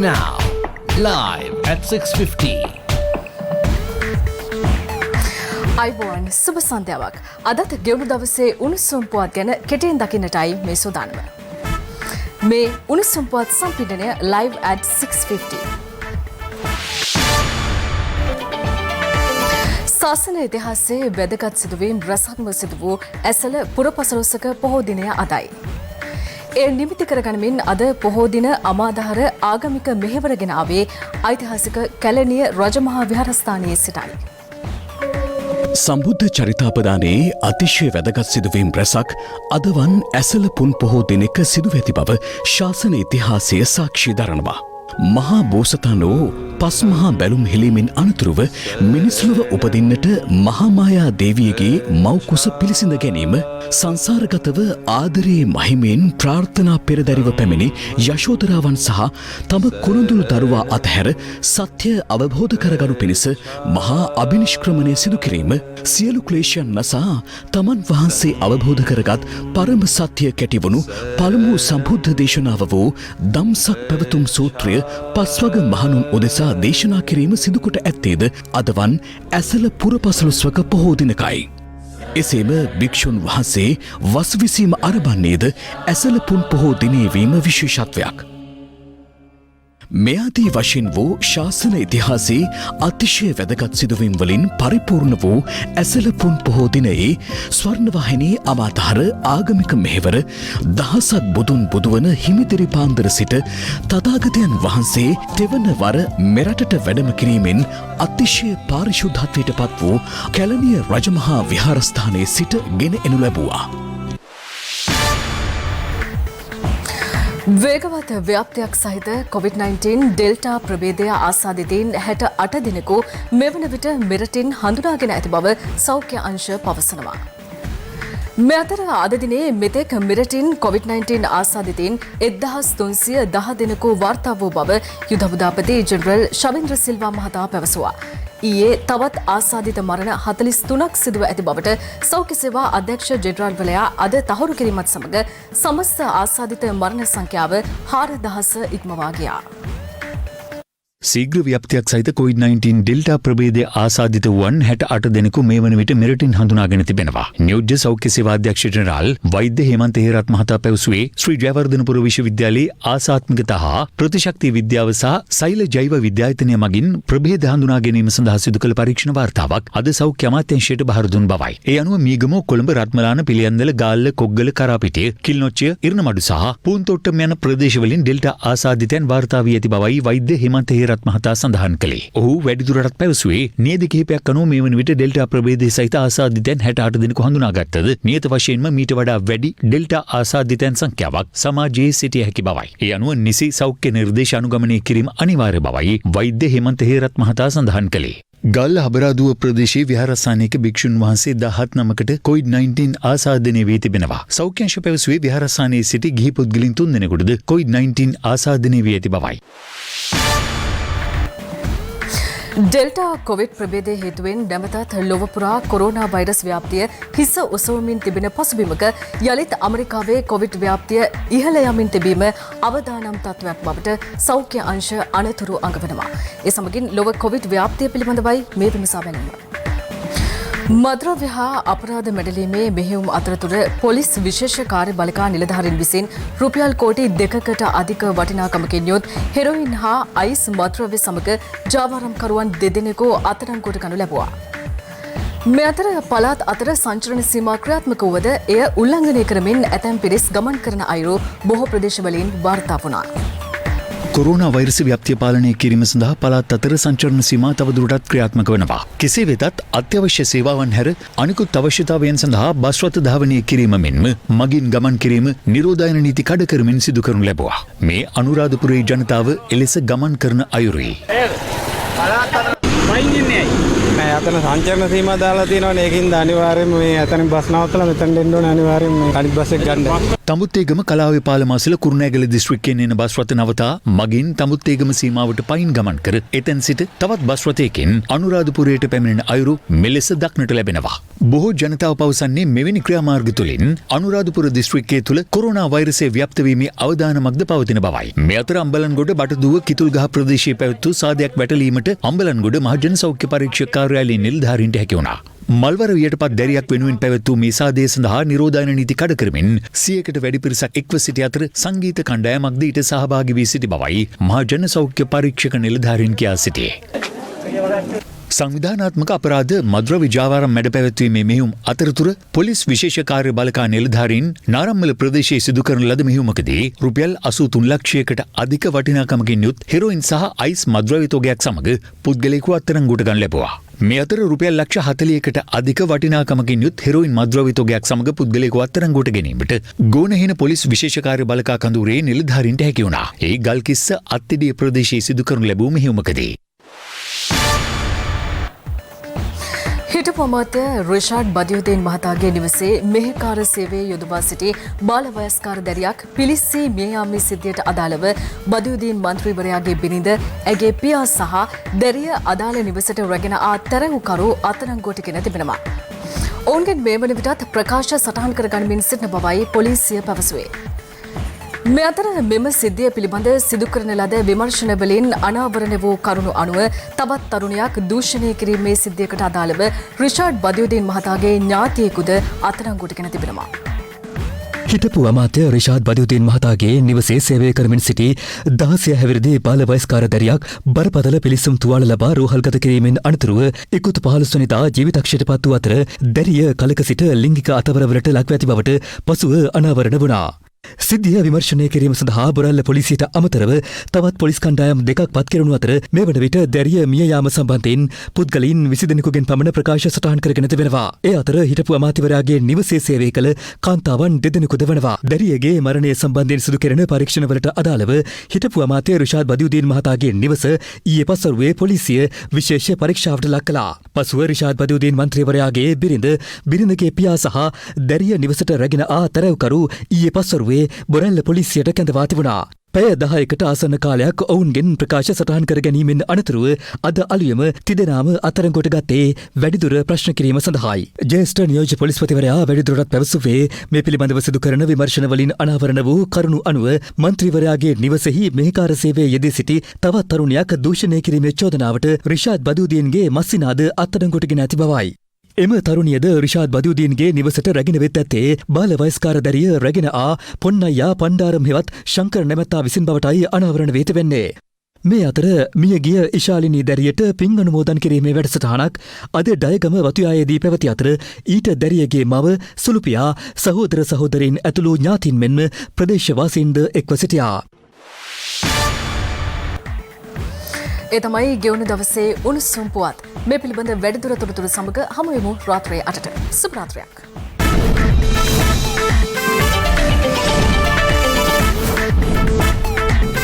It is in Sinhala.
now, live at 6:50. අයිබෝන් සුබ සන්ධ්‍යාවක්. අදත් ගෙවුණු දවසේ උණුසුම් පුවත් ගැන කෙටියෙන් දකින්නටයි මේ සූදානම. මේ උණුසුම් පුවත් සම්පීඩනය live at 6:50. ශාසන ඉතිහාසයේ වැදගත් සිදුවීම් රසක්ම සිදු වූ ඇසළ පුරපසළොස්වක පොහෝ දිනය අදයි. ඒ නිමිති කරගනිමින් අද පොහෝ දින අමාදහර ආගමික මෙහෙවරගෙන ආවේ ඓතිහාසික කැලණිය රජමහා විහාරස්ථානයේ සිටයි. සම්බුද්ධ චරිතාපදානයේ අතිශය වැදගත් සිදුවීම් රැසක් අදවන් ඇසළ පුන් පොහෝ දිනෙක සිදුව ඇති බව ශාසන ඉතිහාසය සාක්ෂි දරනවා. මහා බෝසතාණෝ පස් මහා බැලුම් හෙළීමෙන් අනතුරුව මිනිස්ලොව උපදින්නට මහාමායා දේවියගේ මව්කුස පිළිසිඳ ගැනීම සංසාරගතව ආදරයේ මහිමෙන් ප්‍රාර්ථනා පෙරදැරිව පැමිණි යශෝදරාවන් සහ තම කුරුඳුළු දරුවා අතහැර සත්‍ය අවබෝධ කරගනු පිණිස මහා අභිනිෂ්ක්‍රමණය සිදු කිරීම සියලු ක්ලේශයන් නසා තමන් වහන්සේ අවබෝධ කරගත් පරම සත්‍ය කැටිවුණු පළමු සම්බුද්ධ දේශනාව වූ දම්සක් පැවතුම් සූත්‍රය පස්වග මහණුන් උදෙසා දේශනා කිරීම සිදුකොට ඇත්තේද අදවන් ඇසළ පුරපසළොස්වක පොහෝ දිනකයි. එසේම භික්ෂුන් වහන්සේ වස්විසීම අරඹන්නේද ඇසළ පුන් පොහෝ දිනේ වීම විශේෂත්වයක්. මෙයාදී වශයෙන් වූ ශාසන ඉතිහාසයේ අතිශය වැදගත් සිදුවීම් වලින් පරිපූර්ණ වූ ඇසළ පුන් පොහෝ දිනයේ ස්වර්ණවාහිනී අමාතහර ආගමික මෙහෙවර දහසක් බුදුන් බුදුවන හිමිදිරි පාන්දර සිට තථාගතයන් වහන්සේ තෙවන වර මෙරටට වැඩම කිරීමෙන් අතිශය පාරිශුද්ධත්වයට පත් වූ කැලණිය රජමහා විහාරස්ථානයේ සිට ගෙන එනු ලැබුවා. වේගවත් ව්‍යාප්තියක් සහිත COVID-19 ඩෙල්ටා ප්‍රභේදය ආසාදිතයින් 68 දිනකු මෙවන විට මෙරටින් හඳුනාගෙන ඇති බව සෞඛ්‍ය අංශ පවසනවා. මේ අතර අද දිනේ මෙතෙක් මෙරටින් COVID-19 ආසාදිතයින් 1310 දිනකු වාර්තා වූ බව යුද හමුදාපති ජෙනරල් ශවින්ද්‍ර සිල්වා මහතා පැවසුවා. ඊයේ තවත් ආසාදිත මරණ 43ක් සිදුව ඇති බවට සෞඛ්‍ය සේවා අධ්‍යක්ෂ ජෙනරාල්වරයා අද තහවුරු කිරීමත් සමග සමස්ත ආසාදිත මරණ සංඛ්‍යාව 4000 ඉක්මවා ගියා. සීග්‍ර ව්‍යාප්තියක් සහිත COVID-19 ඩෙල්ටා ප්‍රභේදය ආසාදිත වුවන් 68 දෙනෙකු මේ වන විට මෙරටින් හඳුනාගෙන තිබෙනවා. නියෝජ්‍ය සෞඛ්‍ය සේවා අධ්‍යක්ෂ ජෙනරාල් වෛද්‍ය හේමන්ත හේරත් මහතා පැවසුවේ ශ්‍රී ජයවර්ධනපුර විශ්වවිද්‍යාලයේ ආසාත්මිකතා හා ප්‍රතිශක්ති විද්‍යාව සහ සෛල ජෛව විද්‍යායතනය මගින් ප්‍රභේද හඳුනා ගැනීම සඳහා සිදු කළ පරීක්ෂණ වාර්තාවක් අද සෞඛ්‍ය අමාත්‍යාංශයට බහර දුන් බවයි. ඒ අනුව මීගම කොළඹ රත්මලාන පිළියන්දල ගාල්ල කොග්ගල කරාපිටිය කිල්නොච්චිය ඉරණමඩු සහ පූන්තොට්ටම් යන ප්‍රදේශවලින් ඩෙල්ටා ආසාදිතයන් වාර්තා වී ඇති බවයි වෛද්‍ය හේමන්ත හේරත් මහතා සඳහන් කළේ. ඔහු වැඩිදුරටත් පැවසුවේ නියද කිහිපයක් අනුව මේ වන විට ඩෙල්ටා ප්‍රභේදය සහිත ආසාදිතයන් 68 දෙනෙකු හඳුනාගත්තද නියත වශයෙන්ම මීට වඩා වැඩි ඩෙල්ටා ආසාදිතයන් සංඛ්‍යාවක් සමාජයේ සිටිය හැකි බවයි. ඒ අනුව නිසි සෞඛ්‍ය නිර්දේශ අනුගමනය කිරීම අනිවාර්ය බවයි වෛද්‍ය හේමන්ත හේරත් මහතා සඳහන් කළේ. ගල්ල හබරාදුව ප්‍රදේශයේ විහාරස්ථානයක භික්ෂුන් වහන්සේ 17 නමකට COVID-19 ආසාදනය වී තිබෙනවා. සෞඛ්‍ය අංශ පැවසුවේ විහාරස්ථානයේ සිටි ගිහි පුද්ගලයන් 3 දෙනෙකුටද COVID-19 ආසාදනය වී ඇති බවයි. ඩෙල්ටා කොවිඩ් ප්‍රභේදය හේතුවෙන් නැවතත් ලොව පුරා කොරෝනා වෛරස් ව්‍යාප්තිය හිස ඔසවමින් තිබෙන පසුබිමක යළිත් ඇමරිකාවේ කොවිඩ් ව්‍යාප්තිය ඉහළ යමින් තිබීම අවදානම් තත්ත්වයක් බවට සෞඛ්‍ය අංශ අනතුරු අඟවනවා. ඒ සමගින් ලොව කොවිඩ් ව්‍යාප්තිය පිළිබඳවයි මේ විමසා බැලීම. මද්‍රව්‍ය හා අපරාධ මැඩලීමේ මෙහෙයුම් අතරතුර පොලිස් විශේෂ කාර්ය බළකා නිලධාරීන් විසින් රුපියල් කෝටි 2කට අධික වටිනාකමකින් යුත් හෙරොයින් හා අයිස් මද්‍රව්‍ය සමග ජාවාරම්කරුවන් 2 දෙනෙකු අත්අඩංගුවට ගනු ලැබුවා. මේ අතර පළාත් අතර සංචරණ සීමා ක්‍රියාත්මක වුවද එය උල්ලංඝනය කරමින් ඇතැම් පිරිස් ගමන් කරන අයුරු බොහෝ ප්‍රදේශවලින් වාර්තා වුණා. කොරෝනා වෛරස් ව්‍යාප්තිය පාලනය කිරීම සඳහා පළාත් අතර සංචරණ සීමා තවදුරටත් ක්‍රියාත්මක වනවා. කෙසේ වෙතත් අත්‍යවශ්‍ය සේවාවන් හැර අනිකුත් අවශ්‍යතාවයන් සඳහා බස් රථ ධාවනය කිරීම මෙන්ම මගින් ගමන් කිරීම නිරෝධායන නීති කඩ කරමින් සිදු කරනු ලැබුවා. මේ අනුරාධපුරයේ ජනතාව එලෙස ගමන් කරන අයුරුයි. අතන සංචරණ සීමා දාලා තියෙනවනේ ඒකින්ද අනිවාර්යයෙන්ම මේ අතනින් බස් නවත්තලා මෙතන දෙන්න ඕනේ අනිවාර්යයෙන්ම මේ අනිත් බස් එක ගන්න. තමුත්තේගම කලාවේ පාලමාසල කුරුණෑගල දිස්ත්‍රික්කයෙන් එන බස් රථ නවතා මගින් තමුත්තේගම සීමාවට පයින් ගමන් කර එතැන් සිට තවත් බස් රථයකින් අනුරාධපුරයට පැමිණෙන අයුරු මෙලෙස දක්නට ලැබෙනවා. බොහෝ ජනතාව පවසන්නේ මෙවැනි ක්‍රියාමාර්ග තුළින් අනුරාධපුර දිස්ත්‍රික්කයේ තුළ කොරෝනා වෛරසය ව්‍යාප්ත වීමේ අවදානමක්ද පවතින බවයි. මේ අතර අම්බලන්ගොඩ බටදුව කිතුල්ගහ ප්‍රදේශයේ පැවැත්වූ සාදයක් වැටලීමට අම්බලන්ගොඩ මහජන සෞඛ්‍ය පරීක්ෂක කාර්යාලයේ නිලධාරීන්ට හැකි වුණා. මල්වර වියටපත් දැරියක් වෙනුවෙන් පැවැත්වූ මේ සාදය සඳහා නිරෝධායන නීති කඩ කරමින් 100කට වැඩි පිරිසක් එක්ව සිටි අතර සංගීත කණ්ඩායමක්ද ඊට සහභාගී වී සිටි බවයි මහජන සෞඛ්‍ය පරීක්ෂක නිලධාරීන් කියා සිටියේ. සංවිධානාත්මක අපරාධ මද්‍රව්‍ය ජාවාරම් මැඩ පැවැත්වීමේ මෙහෙයුම් අතරතුර පොලිස් විශේෂ කාර්ය බළකා නිලධාරීන් නාරම්මල ප්‍රදේශයේ සිදු කරන ලද මෙහෙයුමකදී රුපියල් 83 ලක්ෂයකට අධික වටිනාකමකින් යුත් හෙරොයින් සහ අයිස් මද්‍රව්‍ය තොගයක් සමග පුද්ගලයෙකු අත්අඩංගුවට ගන්න ලැබුවා. මේ අතර රුපියල් ලක්ෂ 40කට අධික වටිනාකමකින් යුත් හෙරොයින් මද්‍රව්‍ය තොගයක් සමග පුද්ගලයෙකු අත්අඩංගුවට ගැනීමට ගෝනහේන පොලිස් විශේෂ කාර්ය බළකා කඳවුරේ නිලධාරීන්ට හැකි වුණා. ඒ ගල්කිස්ස අත්තිඩිය ප්‍රදේශයේ සිදු කරනු ලැබූ මෙහෙයුමකදී හිටපු අමාත්‍ය රිෂාඩ් බදියුදීන් මහතාගේ නිවසේ මෙහෙකාර සේවයේ යොදවා සිටි බාලවයස්කාර දැරියක් පිලිස්සී මිය යාමේ සිද්ධියට අදාළව බදියුදීන් මන්ත්‍රීවරයාගේ බිරිඳ ඇගේ පියා සහ දැරිය අදාළ නිවසට රැගෙන ආ තැරැව්කරු අත්අඩංගුවට ගෙන තිබෙනවා. ඔවුන්ගෙන් මේ වන විටත් ප්‍රකාශ සටහන් කර ගනිමින් සිටින බවයි පොලිසිය පැවසුවේ. මේ අතර මෙම සිද්ධිය පිළිබඳ සිදු කරන ලද විමර්ශන වලින් අනාවරණ වූ කරුණු අනුව තවත් තරුණියක් දූෂණය කිරීමේ සිද්ධියකට අදාළව රිෂාඩ් බදියුදීන් මහතාගේ ඥාතියෙකුද අත්අඩංගුවට ගෙන තිබෙනවා. හිටපු අමාත්‍ය රිෂාඩ් බදියුදීන් මහතාගේ නිවසේ සේවය කරමින් සිටි 16 හැවිරිදි බාල වයස්කාර දැරියක් බරපතල පිළිසුම් තුවාල ලබා රෝහල්ගත කිරීමෙන් අනතුරුව ඉකුත් 15 වෙනිදා ජීවිතක්ෂයට පත් වූ අතර දැරිය කලක සිට ලිංගික අතවරවලට ලක්ව ඇති බවට පසුව අනාවරණ වුණා. සිද්ධිය විමර්ශනය කිරීම සඳහා බොරැල්ල පොලිසියට අමතරව තවත් පොලිස් කණ්ඩායම් දෙකක් පත් කෙරුණු අතර මේ වන විට දැරිය මිය යාම සම්බන්ධයෙන් පුද්ගලයින් 20 දෙනෙකුගෙන් පමණ ප්‍රකාශ සටහන් කරගෙන තිබෙනවා. ඒ අතර හිටපු අමාත්‍යවරයාගේ නිවසේ සේවය කළ කාන්තාවන් දෙදෙනෙකුද වනවා. දැරියගේ මරණය සම්බන්ධයෙන් සිදු කෙරෙන පරීක්ෂණවලට අදාළව හිටපු අමාත්‍ය රිෂාඩ් බදියුදීන් මහතාගේ නිවස ඊයේ පස්වරුවේ පොලිසිය විශේෂ පරීක්ෂාවට ලක් කළා. පසුව රිෂාඩ් බදියුදීන් මන්ත්‍රීවරයාගේ බිරිඳගේ පියා සහ දැරිය නිවසට රැගෙන ආ තැරැව්කරු ඊයේ පස්වරුවේ බොරැල්ල පොලිසියට කැඳවා තිබුණා. පැය 10කට ආසන්න කාලයක් ඔවුන්ගෙන් ප්‍රකාශ සටහන් කර ගැනීමෙන් අනතුරුව අද අලුයම තිදෙනාම අත්අඩංගුවට ගත්තේ වැඩිදුර ප්‍රශ්න කිරීම සඳහායි. ජ්‍යෙෂ්ඨ නියෝජ්‍ය පොලිස්පතිවරයා වැඩිදුරටත් පැවසුවේ මේ පිළිබඳව සිදු කරන විමර්ශන වලින් අනාවරණ වූ කරුණු අනුව මන්ත්‍රීවරයාගේ නිවසෙහි මෙහෙකාර සේවයේ යෙදී සිටි තවත් තරුණියක් දූෂණය කිරීමේ චෝදනාවට රිෂාඩ් බදියුදීන්ගේ මස්සිනාද අත්අඩංගුවට ගෙන ඇති බවයි. එම තරුණියද රිෂාඩ් බදියුදීන්ගේ නිවසට රැගෙන වෙත් ඇත්තේ බාල වයස්කාර දැරිය රැගෙන ආ පොන්නයියා පණ්ඩාරම් හෙවත් ශංකර් නැමැත්තා විසින් බවටයි අනාවරණ වී තිබෙන්නේ. මේ අතර මියගිය ඉශාලිනී දැරියට පින් අනුමෝදන් කිරීමේ වැඩසටහනක් අද ඩයගම වතුයායේදී පැවති අතර ඊට දැරියගේ මව සුළුපියා සහෝදර සහෝදරීන් ඇතුළු ඥාතීන් මෙන්ම ප්‍රදේශවාසීන්ද එක්ව සිටියා. ඒ තමයි ගෙවුණු දවසේ උණුසුම් පුවත්. මේ පිළිබඳ වැඩිදුර තොරතුරු සමග හමු වෙමු රාත්‍රියේ 8ට. සුබ රාත්‍රියක්.